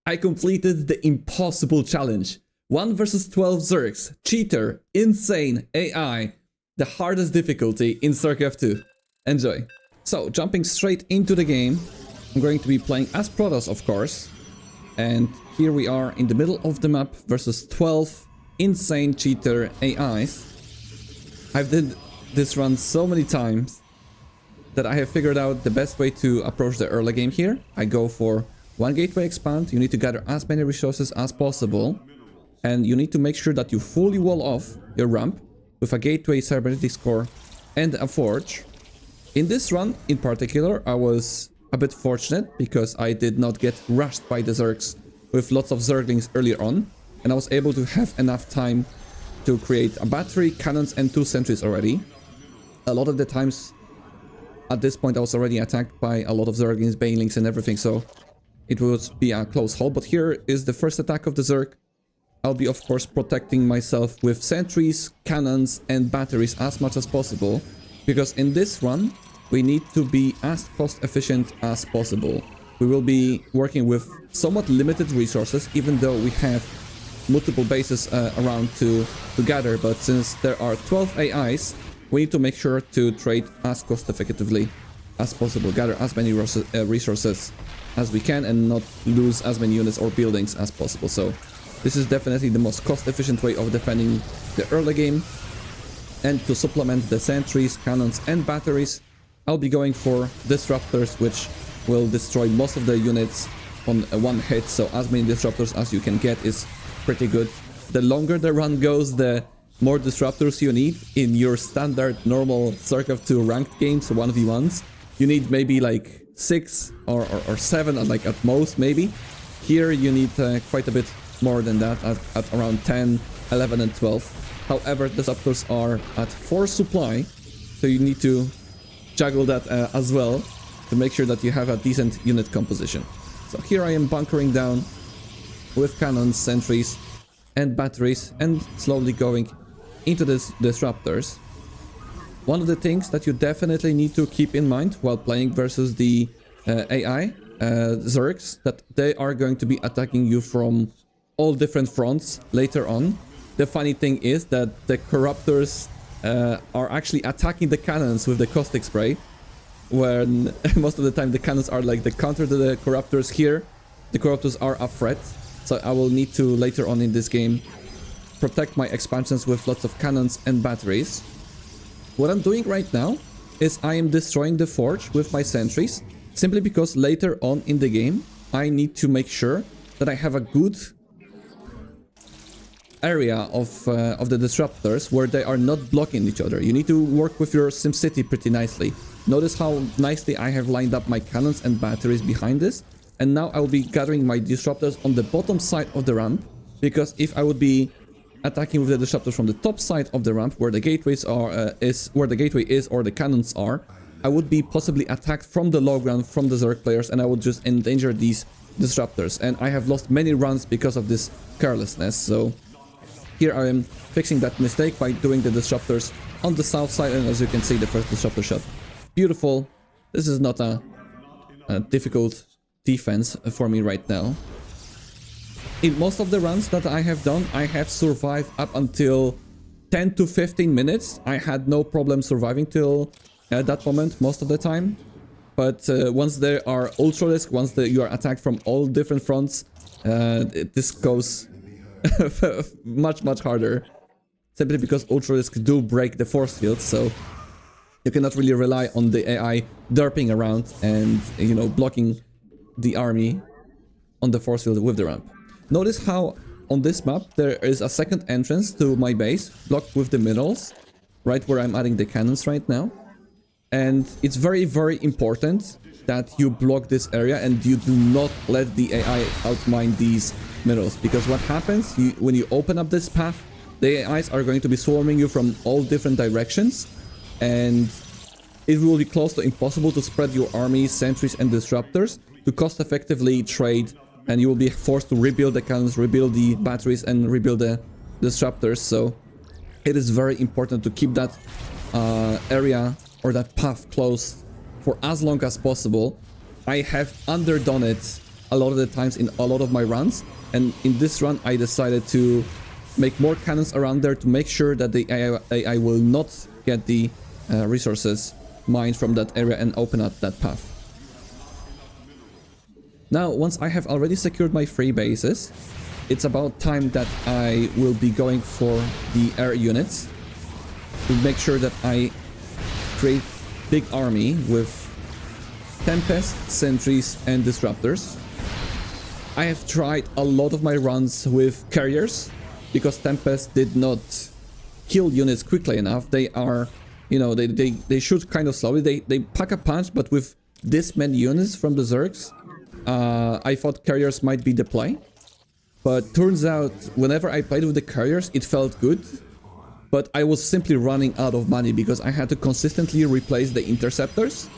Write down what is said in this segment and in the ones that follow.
I completed the impossible challenge. 1 versus 12 Zergs, cheater, insane, AI, the hardest difficulty in StarCraft 2. Enjoy. So, jumping straight into the game, I'm going to be playing as Protoss, of course. And here we are in the middle of the map versus 12 insane cheater AIs. I've did this run so many times that I have figured out the best way to approach the early game here. I go for 1 gateway expand. You need to gather as many resources as possible. And you need to make sure that you fully wall off your ramp with a gateway, cybernetics core, and a forge. In this run in particular, I was a bit fortunate because I did not get rushed by the Zergs with lots of Zerglings earlier on. And I was able to have enough time to create a battery, cannons, and 2 sentries already. A lot of the times at this point I was already attacked by a lot of Zerglings, Banelings, and everything, so it would be a close haul. But here is the first attack of the Zerg. I'll be, of course, protecting myself with sentries, cannons, and batteries as much as possible, because in this run, we need to be as cost efficient as possible. We will be working with somewhat limited resources, even though we have multiple bases around to gather, but since there are 12 AIs, we need to make sure to trade as cost effectively as possible, gather as many resources as we can, and not lose as many units or buildings as possible. So this is definitely the most cost-efficient way of defending the early game. And to supplement the sentries, cannons, and batteries, I'll be going for disruptors, which will destroy most of the units on one hit. So as many disruptors as you can get is pretty good. The longer the run goes, the more disruptors you need. In your standard normal StarCraft 2 ranked games, 1v1s, you need maybe like 6 or 7 like at most maybe. Here you need quite a bit more than that, at around 10, 11, and 12. However, disruptors are at 4 supply, so you need to juggle that as well to make sure that you have a decent unit composition. So here I am bunkering down with cannons, sentries, and batteries, and slowly going into these disruptors. One of the things that you definitely need to keep in mind while playing versus the AI Zergs, that they are going to be attacking you from all different fronts later on. The funny thing is that the corruptors are actually attacking the cannons with the caustic spray, when most of the time the cannons are like the counter to the corruptors. Here the corruptors are a threat, so I will need to later on in this game protect my expansions with lots of cannons and batteries. What I'm doing right now is I am destroying the forge with my sentries, simply because later on in the game I need to make sure that I have a good area of the disruptors where they are not blocking each other. You need to work with your SimCity pretty nicely. Notice how nicely I have lined up my cannons and batteries behind this. And now I will be gathering my disruptors on the bottom side of the ramp, because if I would be attacking with the disruptors from the top side of the ramp where the gateways are where the gateway is or the cannons are, I would be possibly attacked from the low ground from the Zerg players, and I would just endanger these disruptors. And I have lost many runs because of this carelessness. So here I am fixing that mistake by doing the disruptors on the south side, and as you can see, the first disruptor shot. Beautiful. This is not a difficult defense for me right now. In most of the runs that I have done, I have survived up until 10 to 15 minutes. I had no problem surviving till that moment most of the time. But once there are ultralisk, once you are attacked from all different fronts, this goes much harder, simply because ultralisks do break the force field, so you cannot really rely on the AI derping around and, you know, blocking the army on the force field with the ramp. Notice how on this map there is a second entrance to my base blocked with the minerals, right where I'm adding the cannons right now. And it's very important that you block this area and you do not let the AI outmine these minerals, because what happens when you open up this path, the AIs are going to be swarming you from all different directions, and it will be close to impossible to spread your army, sentries, and disruptors to cost effectively trade, and you will be forced to rebuild the cannons, rebuild the batteries, and rebuild the disruptors. So it is very important to keep that area or that path closed for as long as possible. I have underdone it a a lot of the times in a lot of my runs. And in this run, I decided to make more cannons around there to make sure that the AI will not get the resources mined from that area and open up that path. Now, once I have already secured my 3 bases, it's about time that I will be going for the air units to make sure that I create big army with Tempest, Sentries and Disruptors. I have tried a lot of my runs with carriers because Tempest did not kill units quickly enough. They are, you know, they shoot kind of slowly. They pack a punch, but with this many units from the Zergs, I thought carriers might be the play. But turns out, whenever I played with the carriers, it felt good. But I was simply running out of money because I had to consistently replace the interceptors.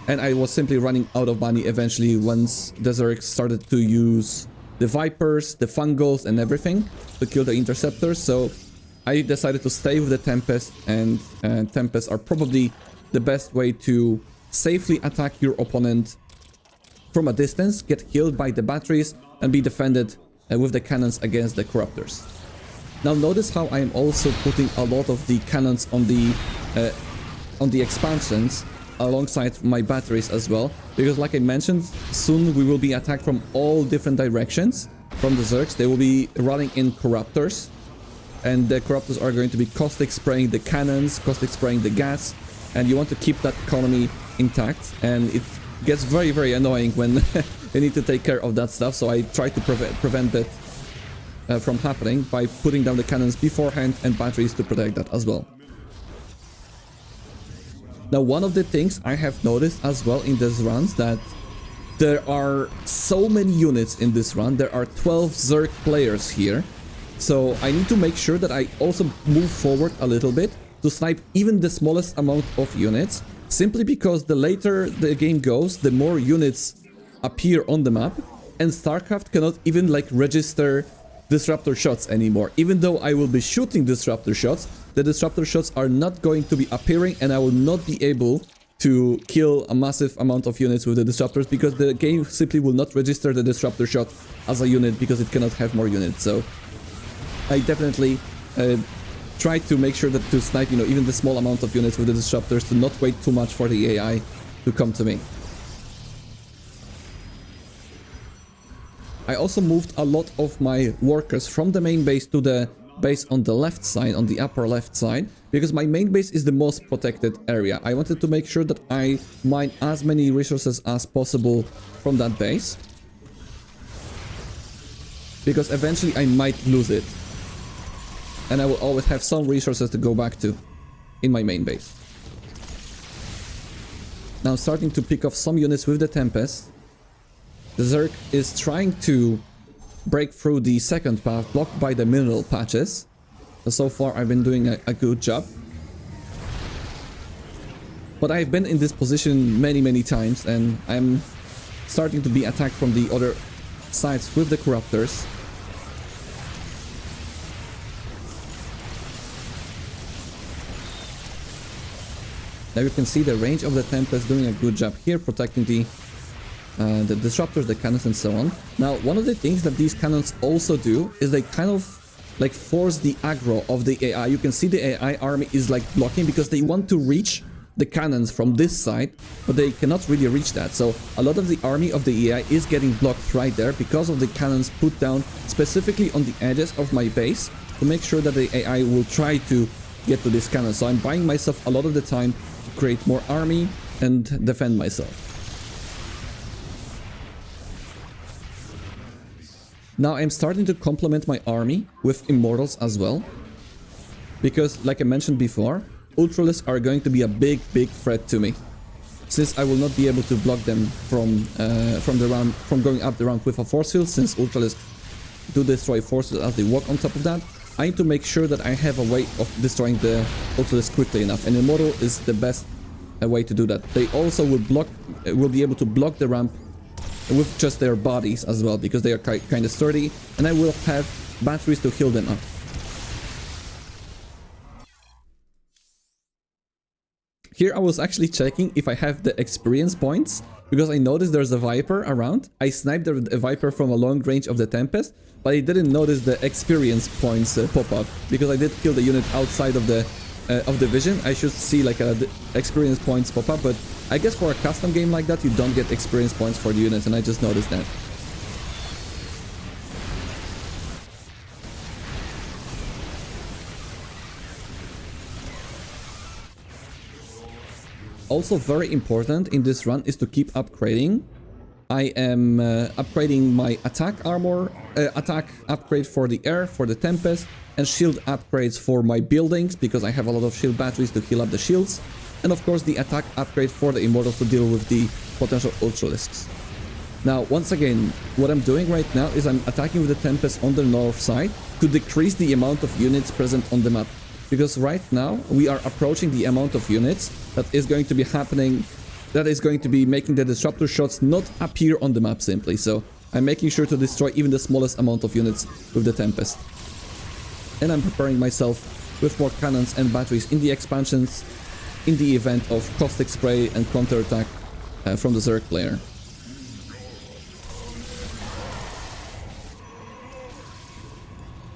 And I was simply running out of money eventually once the Zergs started to use the Vipers, the Fungals and everything to kill the interceptors. So I decided to stay with the Tempest, and Tempests are probably the best way to safely attack your opponent from a distance, get killed by the batteries and be defended with the cannons against the Corruptors. Now notice how I am also putting a lot of the cannons on the expansions alongside my batteries as well, because like I mentioned, soon we will be attacked from all different directions from the Zergs. They will be running in Corruptors, and the Corruptors are going to be caustic spraying the cannons, caustic spraying the gas, and you want to keep that economy intact, and it gets very, very annoying when you need to take care of that stuff. So I try to prevent that from happening by putting down the cannons beforehand and batteries to protect that as well. Now, one of the things I have noticed as well in these runs that there are so many units in this run. There are 12 Zerg players here. So I need to make sure that I also move forward a little bit to snipe even the smallest amount of units. Simply because the later the game goes, the more units appear on the map. And StarCraft cannot even like register disruptor shots anymore. Even though I will be shooting disruptor shots, the disruptor shots are not going to be appearing, and I will not be able to kill a massive amount of units with the disruptors because the game simply will not register the disruptor shot as a unit because it cannot have more units. So I definitely try to make sure that to snipe, you know, even the small amount of units with the disruptors, to not wait too much for the AI to come to me. I also moved a lot of my workers from the main base to the base on the left side, on the upper left side, because my main base is the most protected area. I wanted to make sure that I mine as many resources as possible from that base, because eventually I might lose it, and I will always have some resources to go back to in my main base. Now starting to pick off some units with the Tempest. The Zerg is trying to break through the second path blocked by the mineral patches. So far I've been doing a good job. But I've been in this position many times, and I'm starting to be attacked from the other sides with the Corruptors. Now you can see the range of the Tempest doing a good job here, protecting the disruptors, the cannons and so on. Now, one of the things that these cannons also do is they kind of like force the aggro of the AI. You can see the AI army is like blocking because they want to reach the cannons from this side, but they cannot really reach that. So a lot of the army of the AI is getting blocked right there because of the cannons put down specifically on the edges of my base to make sure that the AI will try to get to this cannon. So I'm buying myself a lot of the time to create more army and defend myself. Now I'm starting to complement my army with immortals as well, because like I mentioned before, ultralists are going to be a big threat to me, since I will not be able to block them from going up the ramp with a force field, since ultralists do destroy forces as they walk on top of that. I need to make sure that I have a way of destroying the ultralists quickly enough, and immortal is the best way to do that. They also will be able to block the ramp with just their bodies as well, because they are kind of sturdy, and I will have batteries to heal them up. Here I was actually checking if I have the experience points, because I noticed there's a Viper around. I sniped the Viper from a long range of the Tempest, but I didn't notice the experience points pop up, because I did kill the unit outside of the vision. I should see like experience points pop up, but I guess for a custom game like that, you don't get experience points for the units, and I just noticed that. Also very important in this run is to keep upgrading. I am upgrading my attack armor, attack upgrade for the air, for the Tempest, and shield upgrades for my buildings, because I have a lot of shield batteries to heal up the shields. And of course the attack upgrade for the immortals to deal with the potential ultralisks. Now once again, what I'm doing right now is I'm attacking with the Tempest on the north side to decrease the amount of units present on the map. Because right now we are approaching the amount of units that is going to be happening, that is going to be making the disruptor shots not appear on the map simply. So I'm making sure to destroy even the smallest amount of units with the Tempest. And I'm preparing myself with more cannons and batteries in the expansions in the event of caustic spray and counterattack from the Zerg player.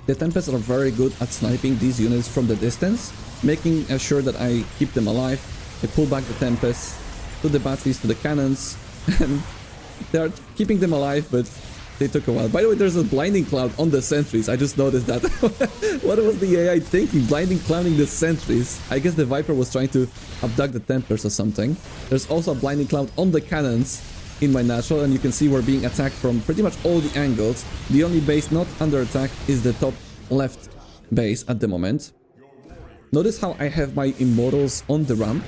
The Tempests are very good at sniping these units from the distance, making sure that I keep them alive. I pull back the Tempests to the batteries, to the cannons, and they are keeping them alive, but they took a while. By the way, there's a blinding cloud on the sentries. I just noticed that. What was the AI thinking? Blinding clouding the sentries. I guess the Viper was trying to abduct the Templars or something. There's also a blinding cloud on the cannons in my natural, and you can see we're being attacked from pretty much all the angles. The only base not under attack is the top left base at the moment. Notice how I have my immortals on the ramp,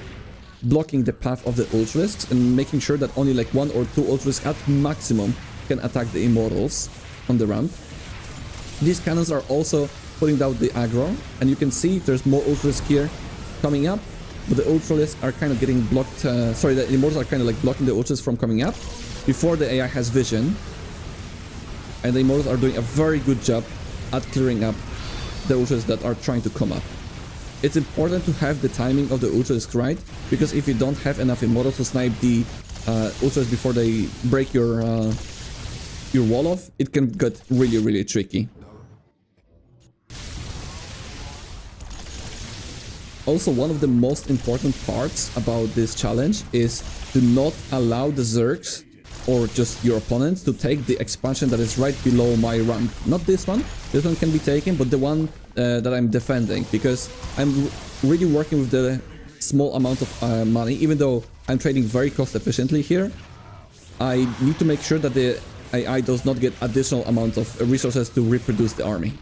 blocking the path of the ultralisks and making sure that only like 1 or 2 ultralisks at maximum can attack the immortals on the ramp. These cannons are also putting down the aggro, and you can see there's more ultralisks here coming up, but the ultralisks are kind of getting blocked. The immortals are kind of like blocking the ultralisks from coming up before the AI has vision, and the immortals are doing a very good job at clearing up the ultralisks that are trying to come up. It's important to have the timing of the ultralisks right, because if you don't have enough immortals to snipe the ultralisks before they break your wall off, it can get really, really tricky. Also, one of the most important parts about this challenge is to not allow the Zergs or just your opponents to take the expansion that is right below my ramp. Not this one can be taken, but the one that I'm defending, because I'm really working with the small amount of money. Even though I'm trading very cost efficiently here, I need to make sure that the AI does not get additional amount of resources to reproduce the army.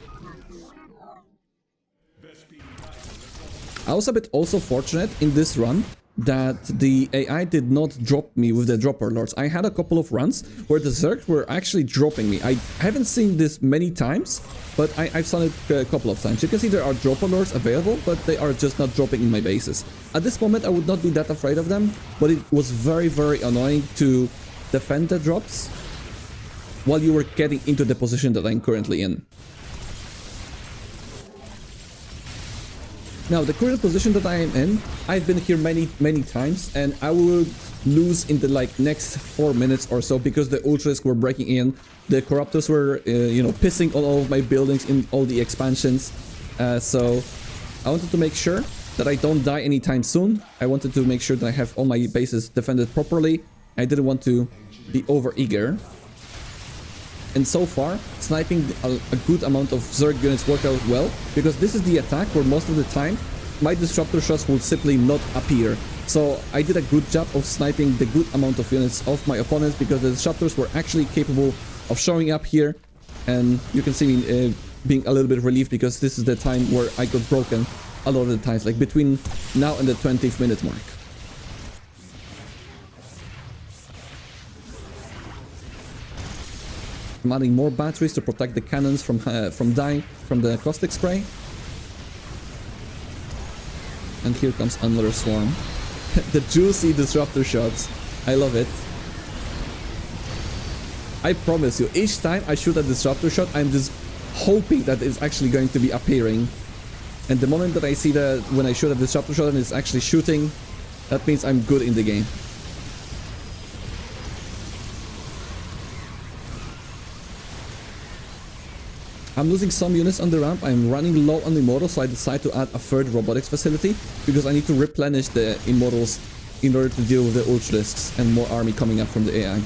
I was a bit also fortunate in this run that the AI did not drop me with the dropper lords. I had a couple of runs where the Zergs were actually dropping me. I haven't seen this many times, but I've seen it a couple of times. You can see there are dropper lords available, but they are just not dropping in my bases. At this moment, I would not be that afraid of them, but it was very, very annoying to defend the drops while you were getting into the position that I'm currently in. Now, the current position that I am in, I've been here many times, and I will lose in the next 4 minutes or so, because the ultras were breaking in, the corruptors were, pissing on all of my buildings in all the expansions. So I wanted to make sure that I don't die anytime soon. I wanted to make sure that I have all my bases defended properly. I didn't want to be over-eager. And so far, sniping a good amount of Zerg units worked out well, because this is the attack where most of the time my disruptor shots will simply not appear. So I did a good job of sniping the good amount of units of my opponents, because the disruptors were actually capable of showing up here. And you can see me being a little bit relieved, because this is the time where I got broken a lot of the times, like between now and the 20th minute mark. I'm adding more batteries to protect the cannons from dying from the caustic spray. And here comes another swarm. The juicy disruptor shots. I love it. I promise you, each time I shoot a disruptor shot, I'm just hoping that it's actually going to be appearing. And the moment that I see that when I shoot a disruptor shot and it's actually shooting, That means I'm good in the game. I'm losing some units on the ramp. I'm running low on immortals, so I decide to add a third robotics facility because I need to replenish the immortals in order to deal with the ultralisks and more army coming up from the AI.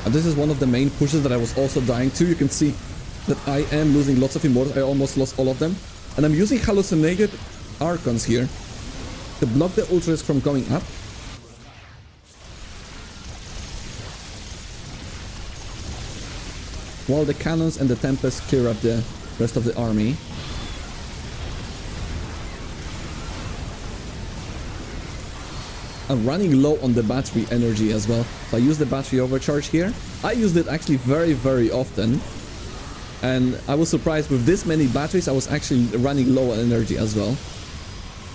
And this is one of the main pushes that I was also dying to. You can see that I am losing lots of immortals. I almost lost all of them. And I'm using hallucinated archons here to block the ultralisk from going up. While the cannons and the Tempest clear up the rest of the army. I'm running low on the battery energy as well. So I use the battery overcharge here. I used it actually very, very often. And I was surprised with this many batteries, I was actually running low on energy as well.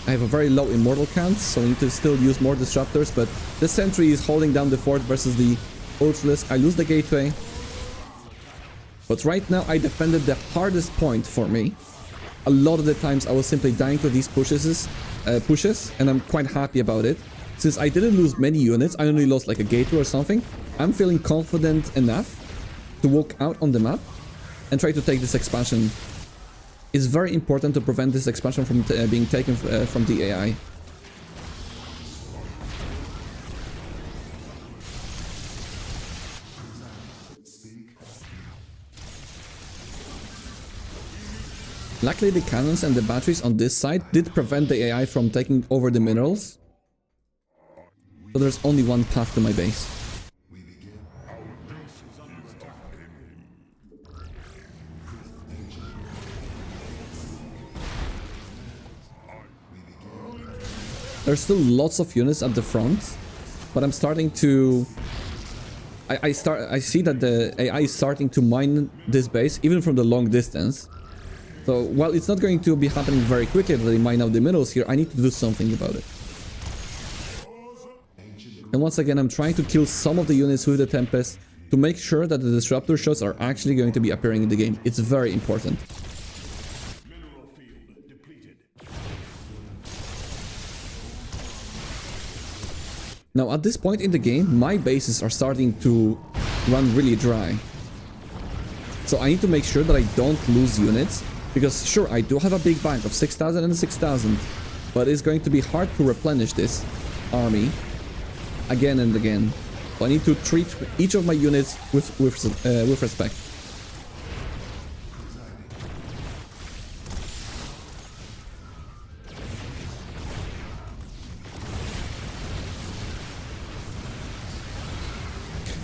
I have a very low immortal count, so I need to still use more disruptors, but the sentry is holding down the fort versus the ultralisk. I lose the gateway. But right now I defended the hardest point for me. A lot of the times I was simply dying to these pushes, and I'm quite happy about it. Since I didn't lose many units, I only lost like a gateway or something. I'm feeling confident enough to walk out on the map and try to take this expansion. It's very important to prevent this expansion from being taken from the AI. Luckily, the cannons and the batteries on this side did prevent the AI from taking over the minerals. So there's only one path to my base. There's still lots of units at the front, but I'm starting to... I see that the AI is starting to mine this base, even from the long distance. So, while it's not going to be happening very quickly that they mine out the minerals here, I need to do something about it. And once again, I'm trying to kill some of the units with the Tempest to make sure that the disruptor shots are actually going to be appearing in the game. It's very important. Now, at this point in the game, my bases are starting to run really dry. So I need to make sure that I don't lose units. Because sure, I do have a big bank of 6,000 and 6,000, but it's going to be hard to replenish this army again and again. So I need to treat each of my units with respect.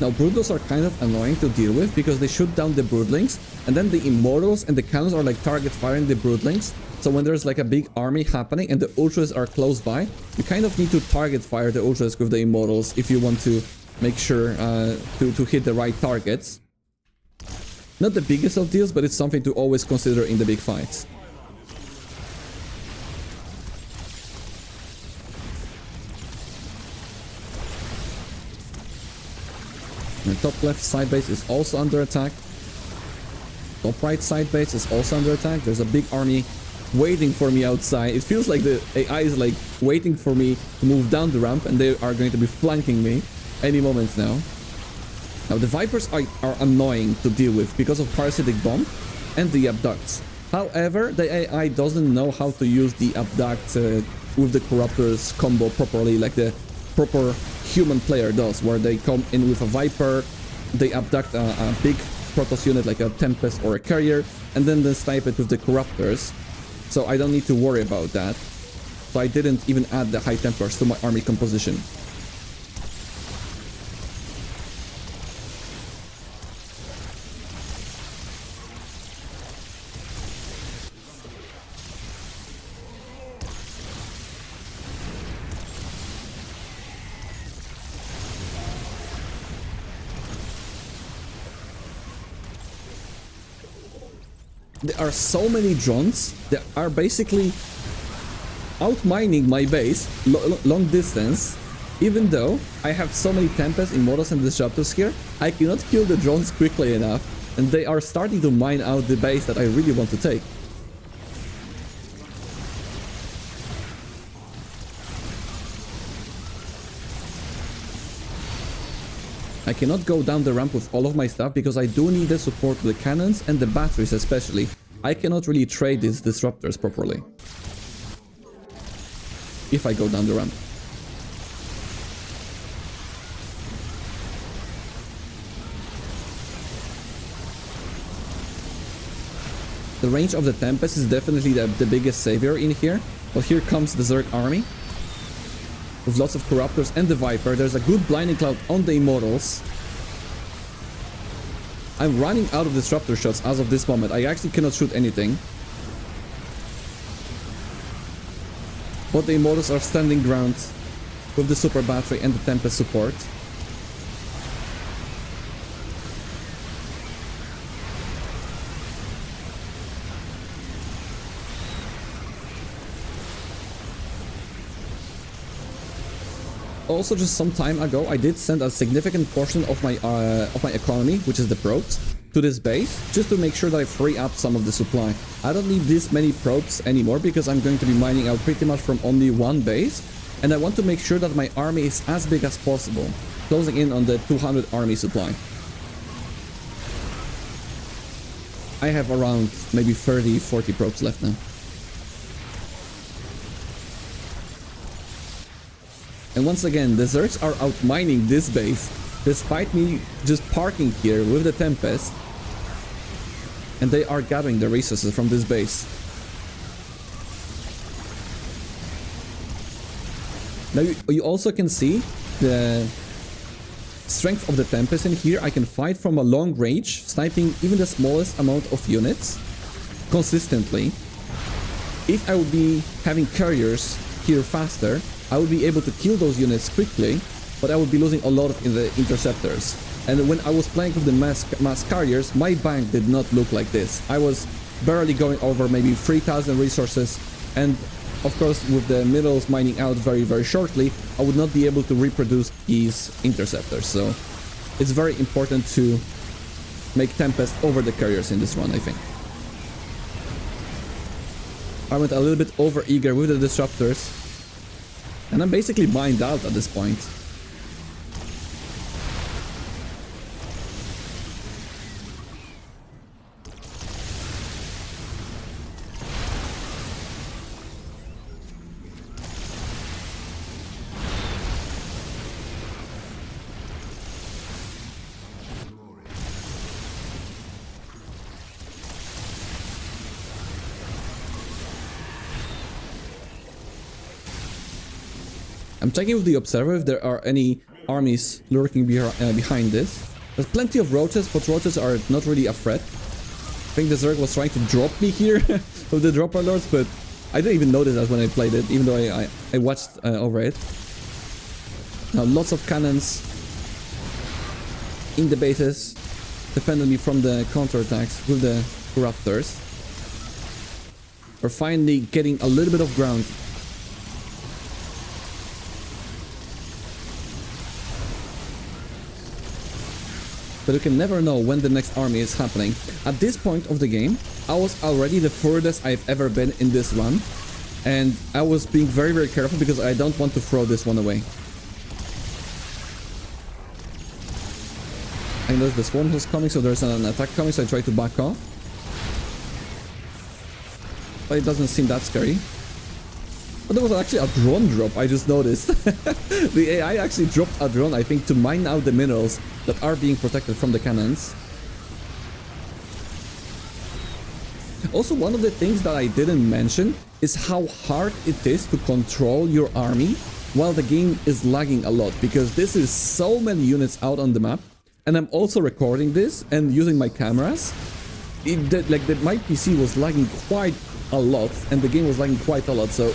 Now, Broodlings are kind of annoying to deal with because they shoot down the Broodlings, and then the Immortals and the Cannons are like target firing the Broodlings. So when there's like a big army happening and the Ultras are close by, you kind of need to target fire the Ultras with the Immortals if you want to make sure to hit the right targets. Not the biggest of deals, but it's something to always consider in the big fights. The top left side base is also under attack. Top right side base is also under attack. There's a big army waiting for me outside. It feels like the AI is like waiting for me to move down the ramp, and they are going to be flanking me any moment now. Now the Vipers are annoying to deal with because of Parasitic Bomb and the Abducts. However, the AI doesn't know how to use the Abduct with the Corruptors combo properly, like the proper human player does, where they come in with a Viper, they abduct a big Protoss unit like a Tempest or a Carrier, and then they snipe it with the Corruptors. So I don't need to worry about that. So I didn't even add the High Templars to my army composition. There are so many drones that are basically outmining my base long distance. Even though I have so many Tempests, Immortals and Disruptors here, I cannot kill the drones quickly enough. And they are starting to mine out the base that I really want to take. I cannot go down the ramp with all of my stuff because I do need the support of the cannons and the batteries especially. I cannot really trade these disruptors properly if I go down the ramp. The range of the Tempest is definitely the biggest savior in here. But here comes the Zerg army with lots of Corruptors and the Viper. There's a good blinding cloud on the Immortals. I'm running out of disruptor shots as of this moment. I actually cannot shoot anything. But the Immortals are standing ground with the Super Battery and the Tempest support. Also, just some time ago, I did send a significant portion of my economy, which is the probes, to this base, just to make sure that I free up some of the supply. I don't need this many probes anymore because I'm going to be mining out pretty much from only one base, and I want to make sure that my army is as big as possible, closing in on the 200 army supply. I have around maybe 30-40 probes left now. And once again, the Zergs are out mining this base, despite me just parking here with the Tempest. And they are gathering the resources from this base. Now you also can see the strength of the Tempest in here. I can fight from a long range, sniping even the smallest amount of units consistently. If I would be having carriers here faster, I would be able to kill those units quickly, but I would be losing a lot of the interceptors. And when I was playing with the mass carriers, my bank did not look like this. I was barely going over maybe 3,000 resources, and of course with the middles mining out very shortly, I would not be able to reproduce these interceptors. So it's very important to make Tempest over the carriers in this run, I think. I went a little bit over eager with the disruptors. And I'm basically mined out at this point. I'm checking with the observer if there are any armies lurking behind this. There's plenty of roaches, but roaches are not really a threat. I think the Zerg was trying to drop me here with the dropper lords, but I didn't even notice that when I played it, even though I watched over it. Now lots of cannons in the bases, defending me from the counterattacks with the Corruptors. We're finally getting a little bit of ground. But you can never know when the next army is happening. At this point of the game, I was already the furthest I've ever been in this run. And I was being very careful because I don't want to throw this one away. I noticed the swarm was coming, so there's an attack coming, so I try to back off. But it doesn't seem that scary. But there was actually a drone drop, I just noticed. The AI actually dropped a drone, I think, to mine out the minerals that are being protected from the cannons. Also, one of the things that I didn't mention is how hard it is to control your army while the game is lagging a lot, because this is so many units out on the map, and I'm also recording this and using my cameras. My PC was lagging quite a lot, and the game was lagging quite a lot, so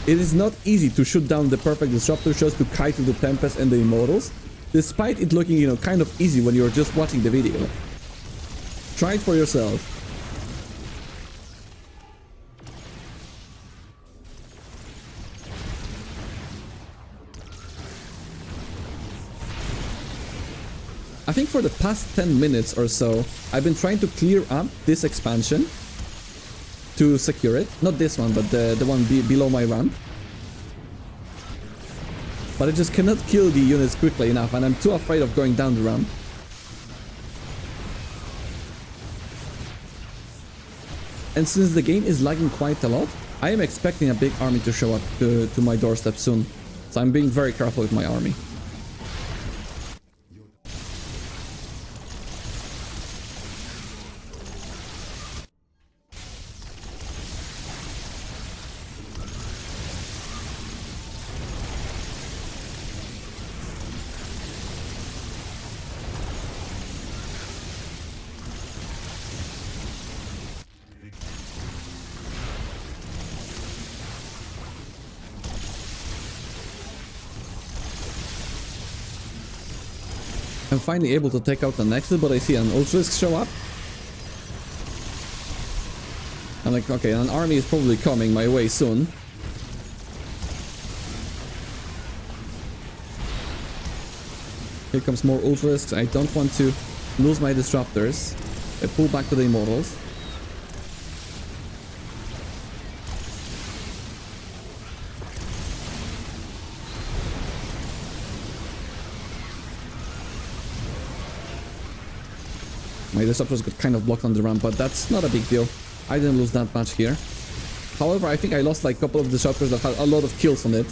it is not easy to shoot down the perfect disruptor shots to kite to the Tempest and the Immortals, despite it looking, kind of easy when you're just watching the video. Try it for yourself. I think for the past 10 minutes or so, I've been trying to clear up this expansion to secure it. Not this one, but the one below my ramp. But I just cannot kill the units quickly enough, and I'm too afraid of going down the ramp. And since the game is lagging quite a lot, I am expecting a big army to show up to my doorstep soon. So I'm being very careful with my army. I'm finally able to take out the Nexus, but I see an Ultralisk show up. I'm like, okay, an army is probably coming my way soon. Here comes more Ultralisks. I don't want to lose my Disruptors. I pull back to the Immortals. My Disruptors got kind of blocked on the ramp, but that's not a big deal. I didn't lose that much here. However, I think I lost like a couple of Disruptors that had a lot of kills on it.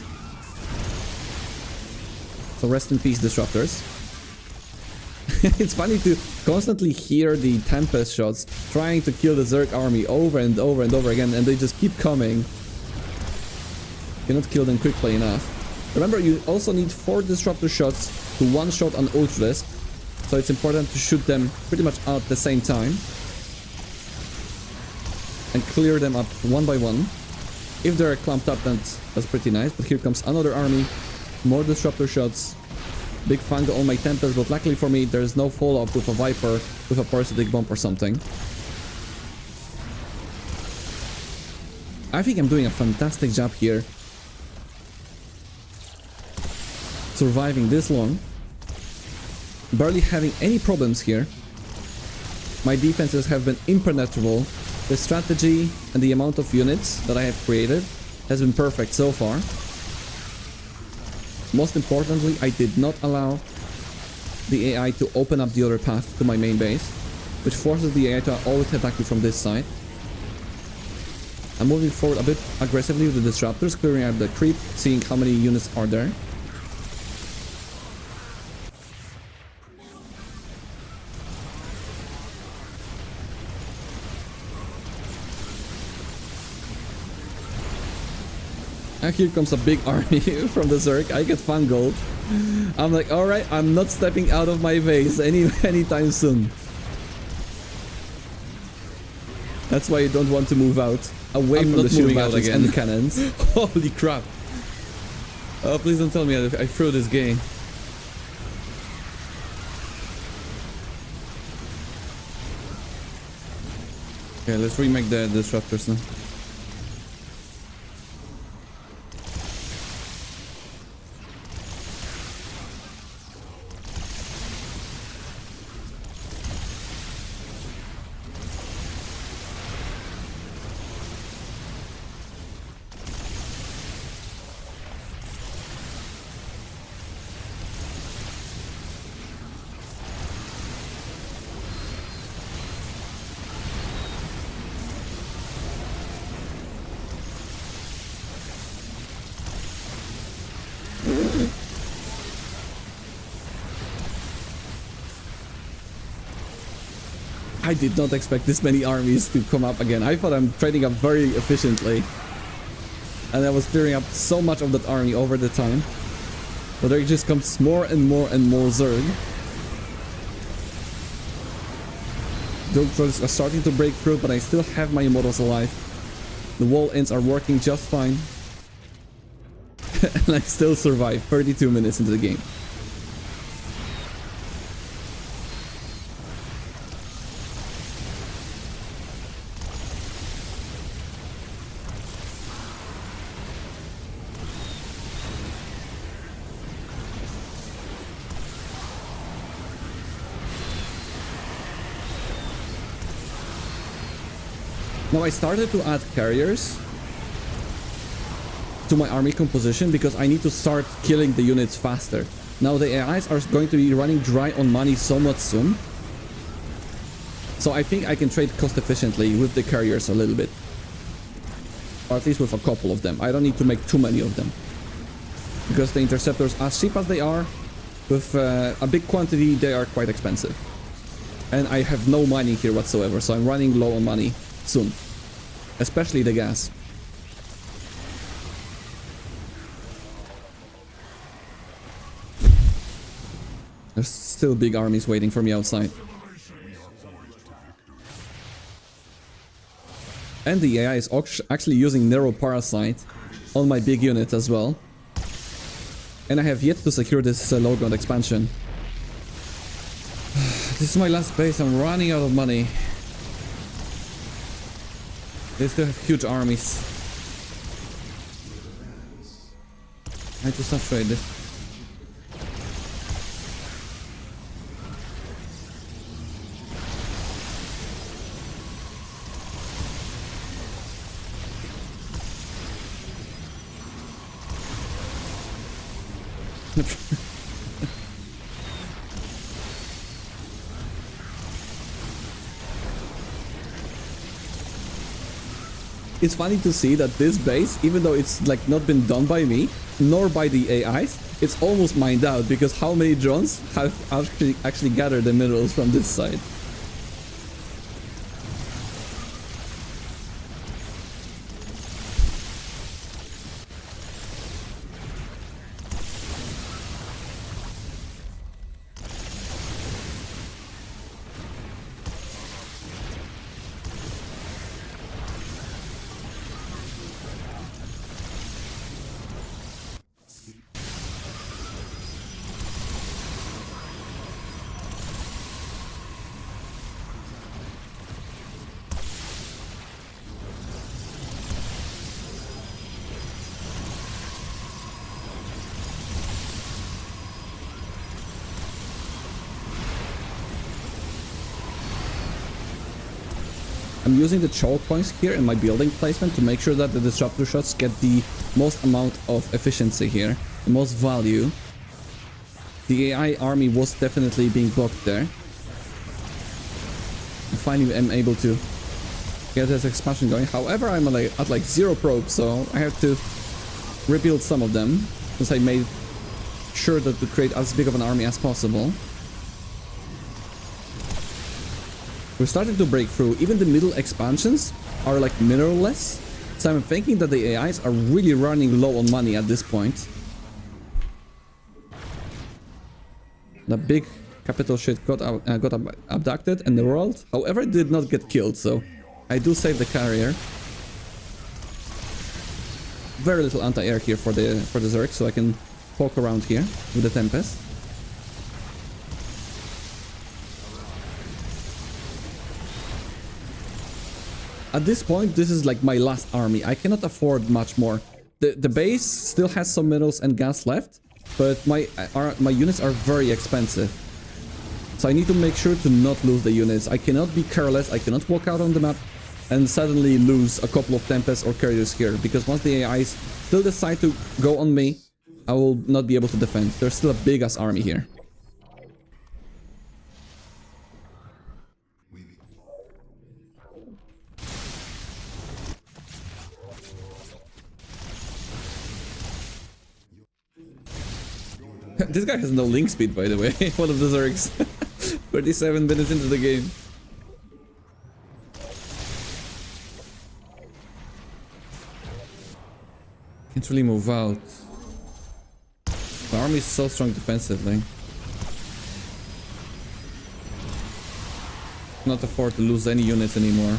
So rest in peace, Disruptors. It's funny to constantly hear the Tempest shots trying to kill the Zerg army over and over and over again, and they just keep coming. Cannot kill them quickly enough. Remember, you also need 4 Disruptor shots to one-shot an Ultralisk. So it's important to shoot them pretty much at the same time. And clear them up one by one. If they're clumped up, that's pretty nice. But here comes another army. More Disruptor shots. Big Fango on my Tempest, but luckily for me, there's no follow-up with a Viper, with a Parasitic Bomb or something. I think I'm doing a fantastic job here. Surviving this long. Barely having any problems here. My defenses have been impenetrable. The strategy and the amount of units that I have created has been perfect so far. Most importantly, I did not allow the AI to open up the other path to my main base, which forces the AI to always attack me from this side. I'm moving forward a bit aggressively with the Disruptors, clearing out the creep, seeing how many units are there. And here comes a big army from the Zerg. I get Fangold. I'm like, alright, I'm not stepping out of my base anytime soon. That's why you don't want to move out. Away from the shield batteries and the cannons. Holy crap. Oh, please don't tell me I threw this game. Okay, let's remake the Disruptors now. I did not expect this many armies to come up again. I thought I'm trading up very efficiently. And I was clearing up so much of that army over the time. But there just comes more and more and more Zerg. The Ultras are starting to break through, but I still have my Immortals alive. The wall ends are working just fine. And I still survive 32 minutes into the game. Now I started to add carriers to my army composition because I need to start killing the units faster. Now the AIs are going to be running dry on money so much soon. So I think I can trade cost efficiently with the carriers a little bit. Or at least with a couple of them. I don't need to make too many of them. Because the interceptors, as cheap as they are, with a big quantity, they are quite expensive. And I have no mining here whatsoever, so I'm running low on money soon. Especially the gas. There's still big armies waiting for me outside. And the AI is actually using narrow parasite on my big unit as well. And I have yet to secure this low ground expansion. This is my last base. I'm running out of money. They still have huge armies. I need to saturate this. It's funny to see that this base, even though it's like not been done by me, nor by the AIs, it's almost mined out because how many drones have actually gathered the minerals from this side. I'm using the choke points here in my building placement to make sure that the disruptor shots get the most amount of efficiency here, the most value. The AI army was definitely being blocked there. I finally am able to get this expansion going. However, I'm at like 0 probes, so I have to rebuild some of them because I made sure that to create as big of an army as possible. We're starting to break through. Even the middle expansions are like mineral-less. So I'm thinking that the AIs are really running low on money at this point. The big capital shit got abducted and the world. However, it did not get killed, so I do save the carrier. Very little anti-air here for the Zergs, so I can poke around here with the Tempest. At this point, this is like my last army. I cannot afford much more. The base still has some minerals and gas left, but my units are very expensive. So I need to make sure to not lose the units. I cannot be careless. I cannot walk out on the map and suddenly lose a couple of Tempests or carriers here, because once the AIs still decide to go on me, I will not be able to defend. There's still a big ass army here. This guy has no link speed, by the way. One of the Zergs. 37 minutes into the game. Can't really move out. The army is so strong defensively. Cannot afford to lose any units anymore.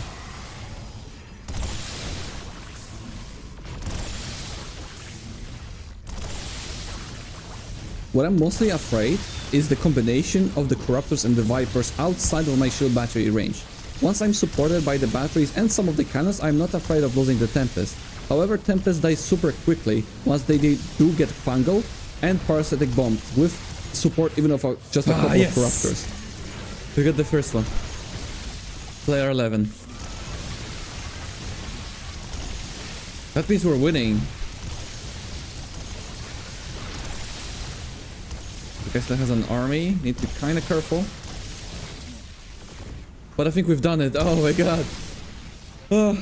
What I'm mostly afraid is the combination of the Corruptors and the Vipers outside of my shield battery range. Once I'm supported by the batteries and some of the cannons, I'm not afraid of losing the Tempest. However, Tempest dies super quickly once they do get fungled and parasitic bombed with support even of just a couple of Corruptors. We got the first one. Player 11. That means we're winning. I guess that has an army. Need to be kind of careful. But I think we've done it. Oh my god. Oh.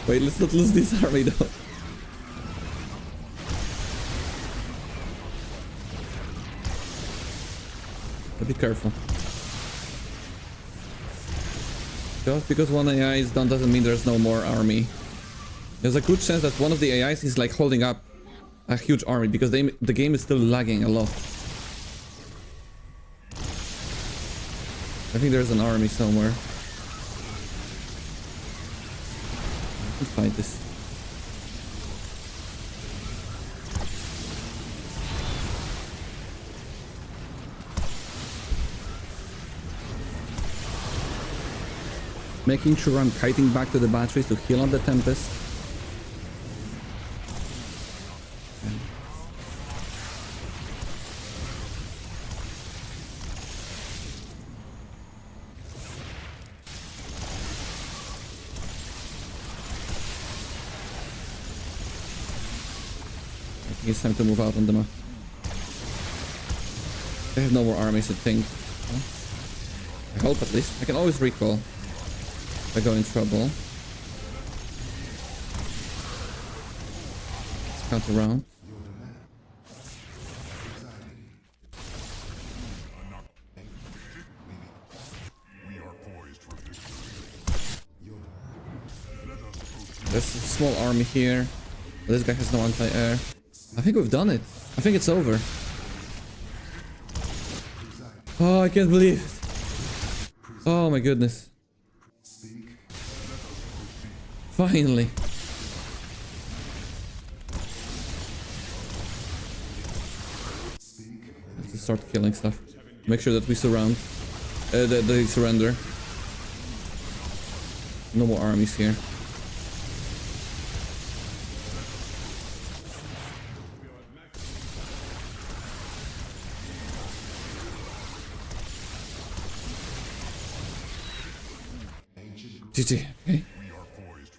Wait, let's not lose this army though. But be careful. Just because one AI is done doesn't mean there's no more army. There's a good chance that one of the AIs is like holding up a huge army because the game is still lagging a lot. I think there's an army somewhere. Let's fight this. Making sure I'm kiting back to the batteries to heal on the Tempest. It's time to move out on the map. They have no more armies, I think. I hope at least. I can always recall if I go in trouble. Let's count around. There's a small army here. This guy has no anti-air. I think we've done it. I think it's over. Oh, I can't believe it. Oh my goodness. Finally. Let's start killing stuff. Make sure that we surround. They surrender. No more armies here. GG, okay.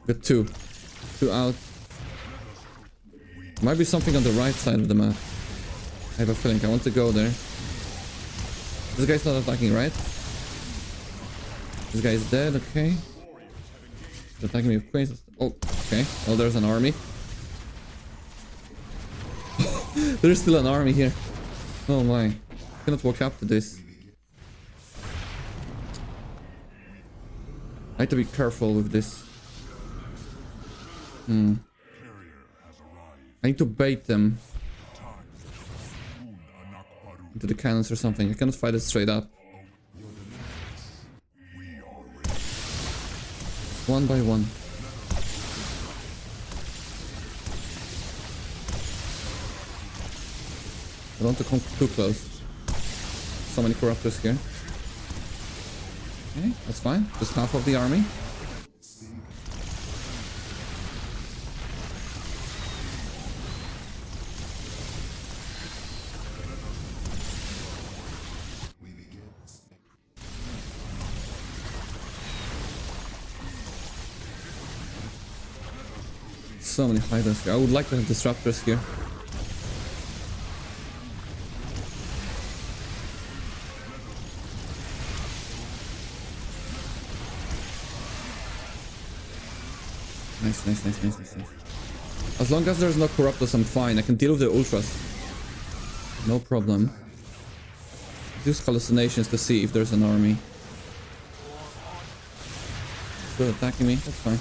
Got two. Two out. Might be something on the right side of the map. I have a feeling. I want to go there. This guy's not attacking, right? This guy is dead, okay. He's attacking me with queens. Oh, okay. Oh, there's an army. There's still an army here. Oh my. I cannot walk up to this. I have to be careful with this. I need to bait them into the cannons or something. I cannot fight it straight up. One by one. I don't want to come too close. So many corruptors here. Okay, that's fine. Just half of the army. So many fighters here. I would like to have disruptors here. Nice. As long as there's no Corruptors, I'm fine. I can deal with the Ultras. No problem. Use hallucinations to see if there's an army. Still attacking me? That's fine.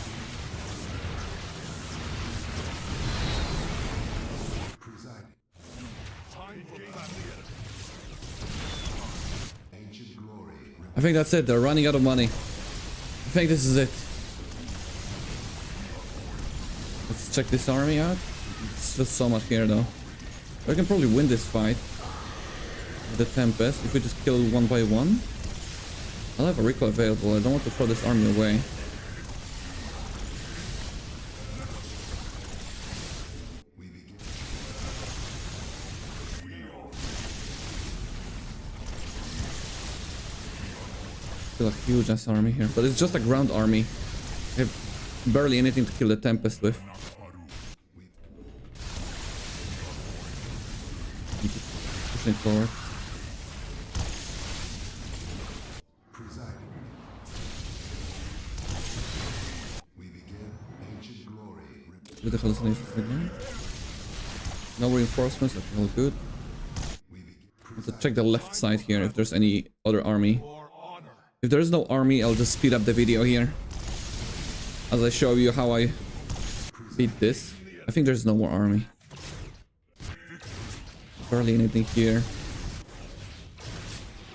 I think that's it. They're running out of money. I think this is it. Let's check this army out. It's just so much here though. I can probably win this fight. The Tempest, if we just kill one by one. I'll have a recall available. I don't want to throw this army away. Still a huge ass army here, but it's just a ground army. I have barely anything to kill the Tempest with. Pushing forward. With the hallucinations again. No reinforcements, that's all good. Let's check the left side here if there's any other army. If there's no army, I'll just speed up the video here as I show you how I beat this. I think there's no more army. Barely anything here.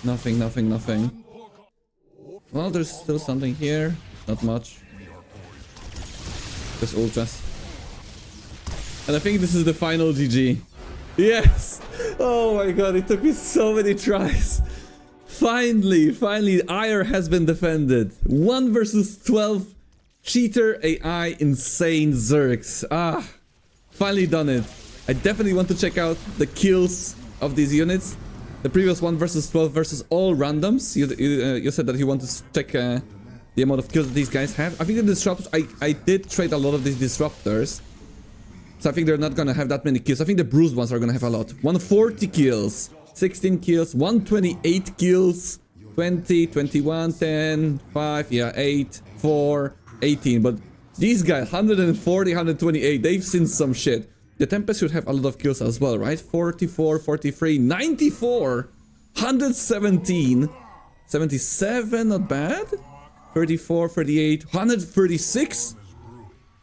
Nothing, nothing, nothing. Well, there's still something here. Not much. Just ultras. And I think this is the final GG. Yes! Oh my god, it took me so many tries. Finally, Ire has been defended. 1 versus 12. Cheater AI insane Zergs. Ah, finally done it. I definitely want to check out the kills of these units. The previous 1 versus 12 versus all randoms. You said that you want to check the amount of kills that these guys have. I think the disruptors, I did trade a lot of these disruptors. So I think they're not gonna have that many kills. I think the bruised ones are gonna have a lot. 140 kills, 16 kills, 128 kills, 20, 21, 10, 5, yeah, 8, 4, 18. But these guys, 140, 128, they've seen some shit. The Tempest should have a lot of kills as well, right? 44, 43, 94, 117, 77, not bad. 34, 38, 136.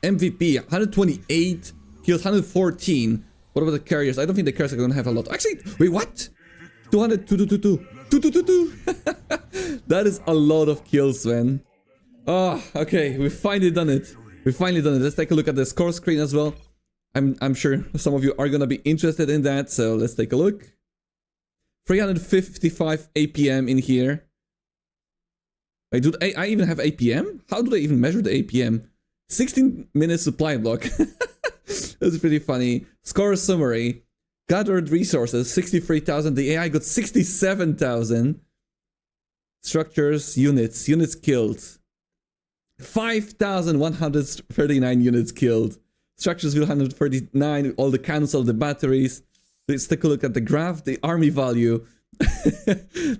MVP, 128. Kills 114. What about the carriers? I don't think the carriers are gonna have a lot. Actually, wait, what? 200, 222. That is a lot of kills, man. Oh, okay, we finally done it. Let's take a look at the score screen as well. I'm sure some of you are gonna be interested in that, so let's take a look. 355 APM in here. Wait, do I even have APM? How do they even measure the APM? 16 minutes supply block. That's pretty funny. Score summary. Gathered resources, 63,000. The AI got 67,000. Structures, units killed. 5,139 units killed. Structures, 139. All the cannons, all the batteries. Let's take a look at the graph. The army value.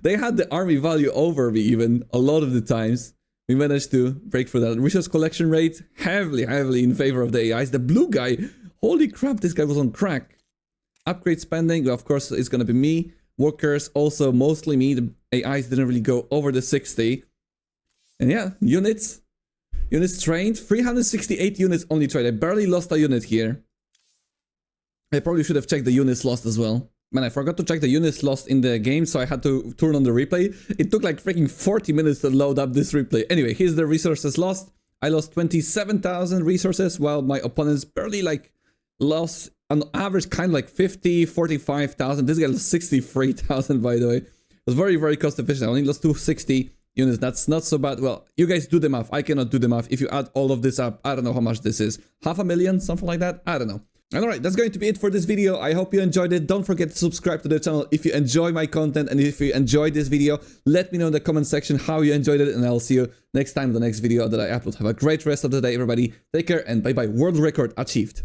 They had the army value over me even a lot of the times. We managed to break through that. Resource collection rate, heavily in favor of the AIs. The blue guy, holy crap, this guy was on crack. Upgrade spending, well, of course, it's gonna be me. Workers, also mostly me. The AIs didn't really go over the 60. And yeah, units trained. 368 units only trained. I barely lost a unit here. I probably should have checked the units lost as well. Man, I forgot to check the units lost in the game, so I had to turn on the replay. It took like freaking 40 minutes to load up this replay. Anyway, here's the resources lost. I lost 27,000 resources, while my opponents barely like lost on average kind of like 50, 45,000. This guy lost 63,000, by the way. It was very cost efficient. I only lost 260 units. That's not so bad. Well, you guys do the math. I cannot do the math. If you add all of this up, I don't know how much this is. 500,000, something like that? I don't know. And alright, that's going to be it for this video. I hope you enjoyed it. Don't forget to subscribe to the channel if you enjoy my content, and if you enjoyed this video, let me know in the comment section how you enjoyed it, and I'll see you next time in the next video that I upload. Have a great rest of the day, everybody. Take care and bye bye. World record achieved.